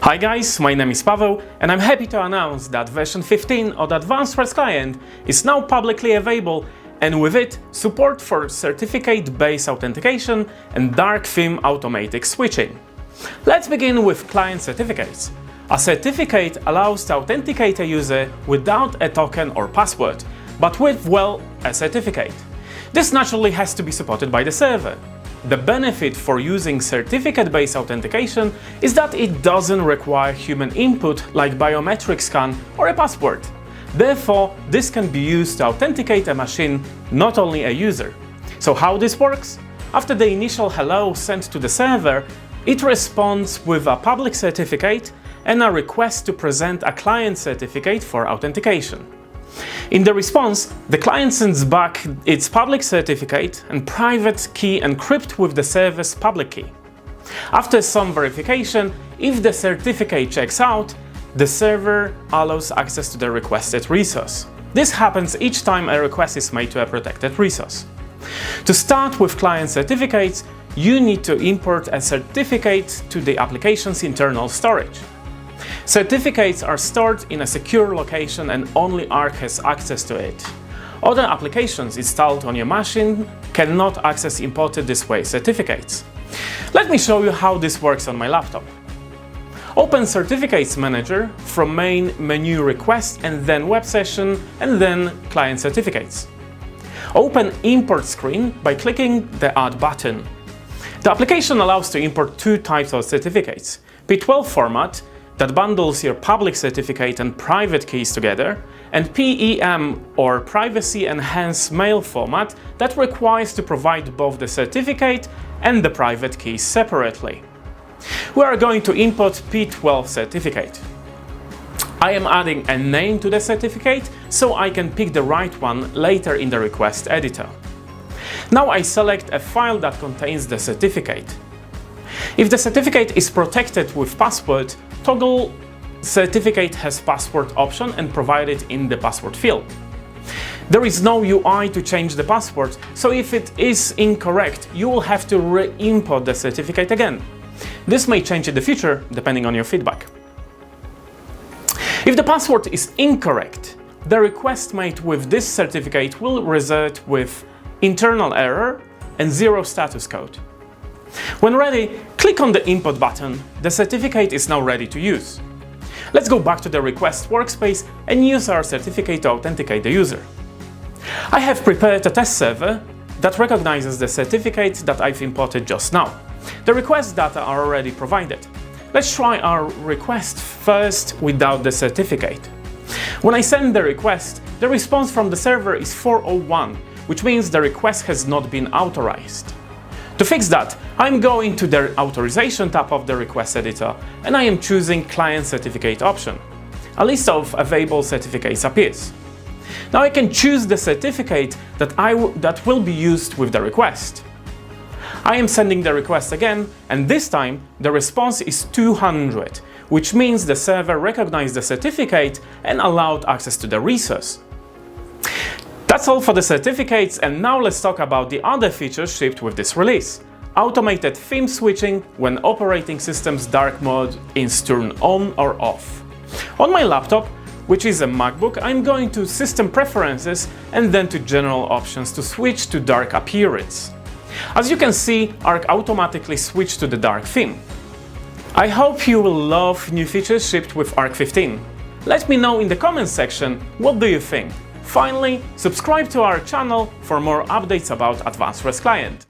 Hi guys, my name is Paweł and I'm happy to announce that version 15 of the Advanced REST Client is now publicly available, and with it, support for certificate-based authentication and dark theme automatic switching. Let's begin with client certificates. A certificate allows to authenticate a user without a token or password, but with, well, a certificate. This naturally has to be supported by the server. The benefit for using certificate-based authentication is that it doesn't require human input like biometric scan or a password. Therefore, this can be used to authenticate a machine, not only a user. So how this works? After the initial hello sent to the server, it responds with a public certificate and a request to present a client certificate for authentication. In the response, the client sends back its public certificate and private key encrypted with the server's public key. After some verification, if the certificate checks out, the server allows access to the requested resource. This happens each time a request is made to a protected resource. To start with client certificates, you need to import a certificate to the application's internal storage. Certificates are stored in a secure location and only Arc has access to it. Other applications installed on your machine cannot access imported this way certificates. Let me show you how this works on my laptop. Open Certificates Manager from main menu Request and then Web Session and then Client Certificates. Open Import screen by clicking the Add button. The application allows to import two types of certificates: P12 format that bundles your public certificate and private keys together, and PEM or Privacy Enhanced Mail format that requires to provide both the certificate and the private keys separately. We are going to import P12 certificate. I am adding a name to the certificate so I can pick the right one later in the request editor. Now I select a file that contains the certificate. If the certificate is protected with password, toggle certificate has password option and provide it in the password field. There is no UI to change the password, so if it is incorrect, you will have to re-import the certificate again. This may change in the future, depending on your feedback. If the password is incorrect, the request made with this certificate will result with internal error and zero status code. When ready, click on the Import button. The certificate is now ready to use. Let's go back to the request workspace and use our certificate to authenticate the user. I have prepared a test server that recognizes the certificate that I've imported just now. The request data are already provided. Let's try our request first without the certificate. When I send the request, the response from the server is 401, which means the request has not been authorized. To fix that, I'm going to the Authorization tab of the request editor and I am choosing Client Certificate option. A list of available certificates appears. Now I can choose the certificate that will be used with the request. I am sending the request again, and this time the response is 200, which means the server recognized the certificate and allowed access to the resource. That's all for the certificates, and now let's talk about the other features shipped with this release. Automated theme switching when operating system's dark mode is turned on or off. On my laptop, which is a MacBook, I'm going to System Preferences and then to General Options to switch to dark appearance. As you can see, Arc automatically switched to the dark theme. I hope you will love new features shipped with Arc 15. Let me know in the comments section what do you think. Finally, subscribe to our channel for more updates about Advanced REST Client.